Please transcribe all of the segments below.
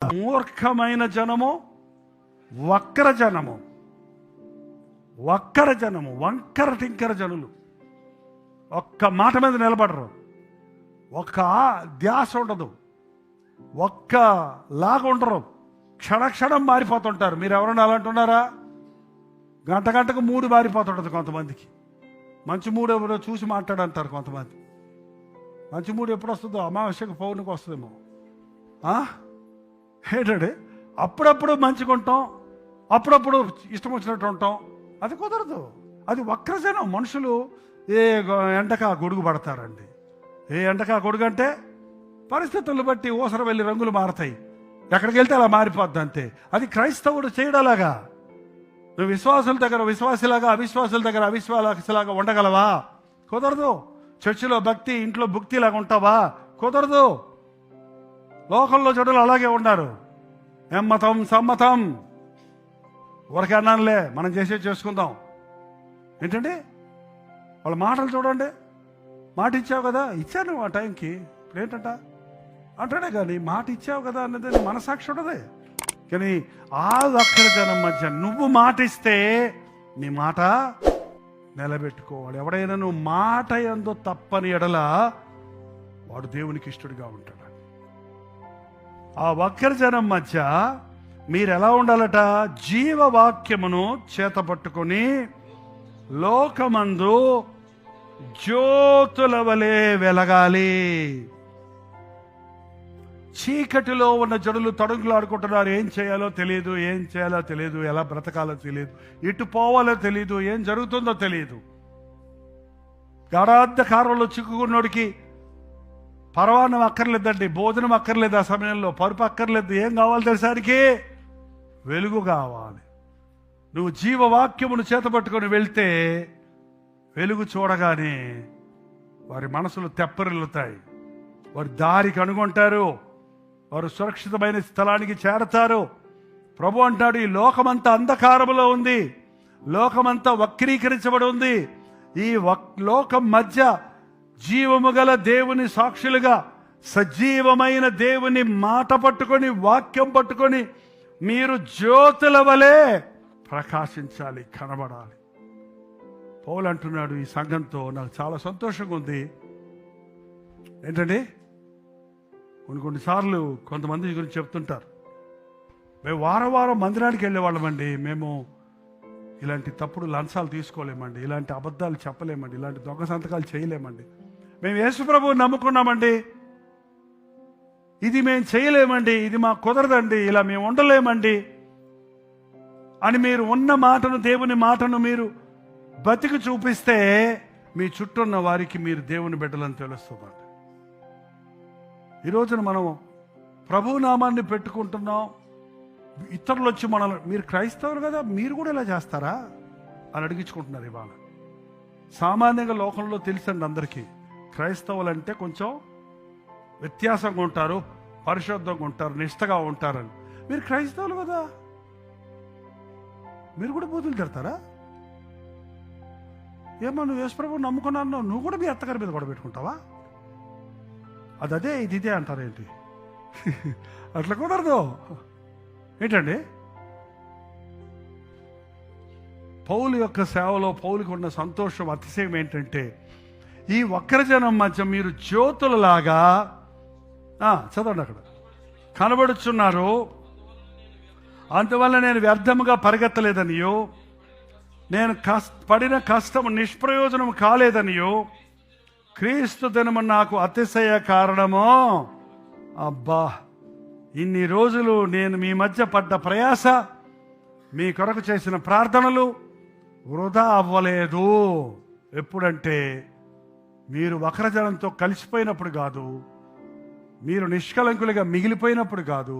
మూర్ఖమైన జనము, వక్ర జనము, వంకర టింకర జనులు ఒక్క మాట మీద నిలబడరు, ఒక్క ధ్యాస ఉండదు, ఒక్క లాగా ఉండరు, క్షణక్షణం మారిపోతుంటారు. మీరు ఎవరన్నా అలాంటి ఉన్నారా? గంటకు మూడు మారిపోతుంటుంది కొంతమందికి. మంచి మూడు ఎవరో చూసి మాట్లాడంటారు కొంతమంది. మంచి మూడు ఎప్పుడు వస్తుందో? అమావాస్యకు పౌర్ణమికి వస్తుందేమో. ఏంటంటే అప్పుడప్పుడు మంచిగా ఉంటాం, అప్పుడప్పుడు ఇష్టం వచ్చినట్టు ఉంటాం. అది కుదరదు. అది వక్రజనం. మనుషులు ఏ ఎండకా గొడుగు పడతారండి. ఏ ఎండకా గొడుగు అంటే పరిస్థితులను బట్టి ఊసర వెళ్ళి రంగులు మారతాయి. ఎక్కడికి వెళ్తే అలా మారిపోద్ది అంతే. అది క్రైస్తవుడు చేయడలాగా. నువ్వు విశ్వాసుల దగ్గర విశ్వాసిలాగా, అవిశ్వాసుల దగ్గర అవిశ్వాసలాగా ఉండగలవా? కుదరదు. చర్చిలో భక్తి, ఇంట్లో భుక్తిలాగా ఉంటావా? కుదరదు. లోకంలో జడులు అలాగే ఉన్నారు. ఎమ్మతం సమ్మతం. ఊరికే అన్నానులే, మనం చేసుకుందాం. ఏంటండి వాళ్ళ మాటలు చూడండి. మాట ఇచ్చావు కదా, ఇచ్చాను ఆ టైంకి, ఇప్పుడు ఏంటంట అంటాడే. కానీ మాట ఇచ్చావు కదా అన్నది మనసాక్షి ఉండదే. కానీ ఆ వక్ర జనం మధ్య నువ్వు మాట ఇస్తే నీ మాట నిలబెట్టుకోవాలి. ఎవడైనా నువ్వు మాట యందు తప్పని ఎడల వాడు దేవునికి ఇష్టడుగా ఉంటాడు. ఆ వక్ర జనం మధ్య మీరు ఎలా ఉండాలట? జీవవాక్యమును చేతపట్టుకొని లోకమందు జ్యోతుల వలె వెలగాలి. చీకటిలో ఉన్న జనులు తడుగులాడుకుంటున్నారు. ఏం చేయాలో తెలియదు, ఎలా బ్రతకాలో తెలియదు, ఎటు పోవాలో తెలియదు, ఏం జరుగుతుందో తెలియదు. గాఢాంధకారంలో చిక్కుకున్నోడికి పరవాన్నం అక్కర్లేదండి, భోజనం అక్కర్లేదు, ఆ సమయంలో పరుపు అక్కర్లేదు. ఏం కావాలి తెలుసానికి? వెలుగు కావాలి. నువ్వు జీవవాక్యమును చేతపట్టుకొని వెళ్తే వెలుగు చూడగానే వారి మనసులు తెప్పరిల్లుతాయి, వారి దారికి కనుగొంటారు, వారు సురక్షితమైన స్థలానికి చేరతారు. ప్రభు అంటాడు, ఈ లోకమంతా అంధకారములో ఉంది, లోకమంతా వక్రీకరించబడి ఉంది. ఈ లోకం మధ్య జీవము గల దేవుని సాక్షులుగా, సజీవమైన దేవుని మాట పట్టుకొని, వాక్యం పట్టుకొని మీరు జ్యోతుల వలె ప్రకాశించాలి, కనబడాలి. పౌలు అంటున్నాడు, ఈ సంఘంతో నాకు చాలా సంతోషంగా ఉంది. ఏంటండి, కొన్నిసార్లు కొంతమంది గురించి చెప్తుంటారు, మేము వారం మందిరానికి వెళ్ళేవాళ్ళమండి, మేము ఇలాంటి తప్పుడు లంచాలు తీసుకోలేమండి, ఇలాంటి అబద్ధాలు చెప్పలేమండి, ఇలాంటి దొంగ సంతకాలు చేయలేమండి, మేము యేసు ప్రభువుని నమ్ముకున్నామండి, ఇది మేము చేయలేమండి, ఇది మాకు కుదరదండి, ఇలా మేము ఉండలేమండి అని మీరు ఉన్న మాటను, దేవుని మాటను మీరు బతికి చూపిస్తే మీ చుట్టూ ఉన్న వారికి మీరు దేవుని బిడ్డలని తెలుస్తుందండి. ఈ రోజున మనం ప్రభు నామాన్ని పెట్టుకుంటున్నాం, ఇతరులు వచ్చి మీరు క్రైస్తవులు కదా, మీరు కూడా ఇలా చేస్తారా అని అడిగించుకుంటున్నారు. ఇవాళ సామాన్యంగా లోకంలో తెలుసండి అందరికీ, క్రైస్తవులు అంటే కొంచెం వ్యత్యాసంగా ఉంటారు, పరిశుద్ధంగా ఉంటారు, నిష్టగా ఉంటారని. మీరు క్రైస్తవులు కదా, మీరు కూడా బూతులు తిడతారా? ఏమో నువ్వు యేసుప్రభువుని నమ్ముకున్నాను, నువ్వు కూడా మీ అత్తగారి మీద కూడా పెట్టుకుంటావా? అదే ఇదే అంటారేంటి? అట్లా కుదరదు. ఏంటండి, పౌలు యొక్క సేవలో పౌలుకు ఉన్న సంతోషం, అతిశయం ఏంటంటే, ఈ వక్రజనం మధ్య మీరు జ్యోతులలాగా చదవండి, అక్కడ కనబడుచున్నారు. అందువల్ల నేను వ్యర్థముగా పరిగెత్తలేదనియో, నేను పడిన కష్టము నిష్ప్రయోజనం కాలేదనియో, క్రీస్తు దినము నాకు అతిశయ కారణమో. అబ్బా, ఇన్ని రోజులు నేను మీ మధ్య పడ్డ ప్రయాస, మీ కొరకు చేసిన ప్రార్థనలు వృధా అవ్వలేదు. ఎప్పుడంటే మీరు వక్రజనంతో కలిసిపోయినప్పుడు కాదు, మీరు నిష్కలంకులుగా మిగిలిపోయినప్పుడు కాదు,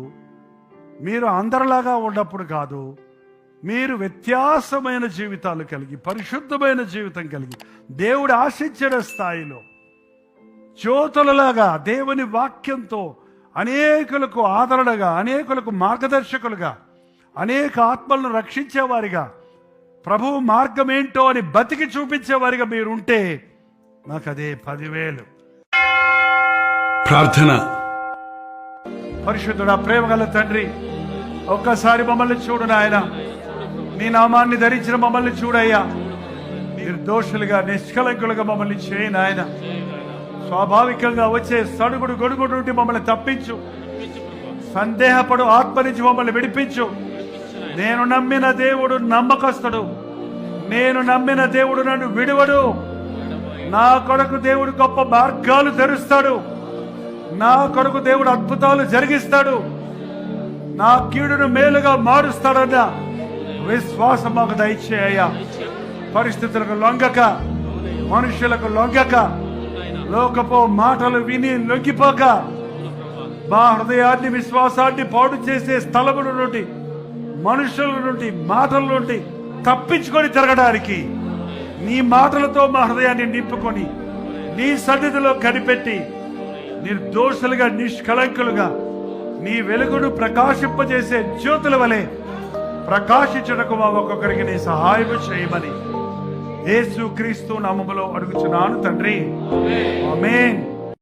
మీరు అందరిలాగా ఉన్నప్పుడు కాదు, మీరు వ్యత్యాసమైన జీవితాలు కలిగి, పరిశుద్ధమైన జీవితం కలిగి, దేవుడు ఆశించిన స్థాయిలో జ్యోతులలాగా దేవుని వాక్యంతో అనేకులకు ఆదరణగా, అనేకులకు మార్గదర్శకులుగా, అనేక ఆత్మలను రక్షించేవారిగా, ప్రభువు మార్గం ఏంటో అని బతికి చూపించేవారిగా మీరు ఉంటే నాకు అదే 10,000. ప్రార్థన. పరిశుద్ధుడా, ప్రేమగల తండ్రి, ఒక్కసారి మమ్మల్ని చూడు నాయన. నీ నామాన్ని ధరించిన మమ్మల్ని చూడయ్యా. నిర్దోషులుగా, నిష్కలంకులుగా మమ్మల్ని చేయి నాయన. స్వాభావికంగా వచ్చే సడుగుడు గొడుగుడు నుండి మమ్మల్ని తప్పించు. సందేహపడు ఆత్మ నుంచి మమ్మల్ని విడిపించు. నేను నమ్మిన దేవుడు నమ్మకస్తుడు. నేను నమ్మిన దేవుడు నన్ను విడువడు. నా కొరకు దేవుడు గొప్ప మార్గాలు తెరుస్తాడు. నా కొరకు దేవుడు అద్భుతాలు జరిగిస్తాడు. నా కీడును మేలుగా మారుస్తాడన్న విశ్వాసం మాకు దయచేయ్యా. పరిస్థితులకు లొంగక, మనుషులకు లొంగక, లోకపు మాటలు విని లొంగిపోక, మా హృదయాన్ని, విశ్వాసాన్ని పాడు చేసే స్థలముల నుండి, మనుషుల నుండి, మాటల నుండి తప్పించుకొని తిరగడానికి నీ మాటలతో మా హృదయాన్ని నింపుకొని నీ సన్నిధిలో కనిపెట్టి నిర్దోషులుగా, నిష్కలంకులుగా నీ వెలుగును ప్రకాశింపజేసే జ్యోతుల వలె ప్రకాశించటకు మా ఒక్కొక్కరికి నీ సహాయం చేయమని యేసు క్రీస్తు నామములో అడుగుచున్నాను తండ్రి. ఆమేన్.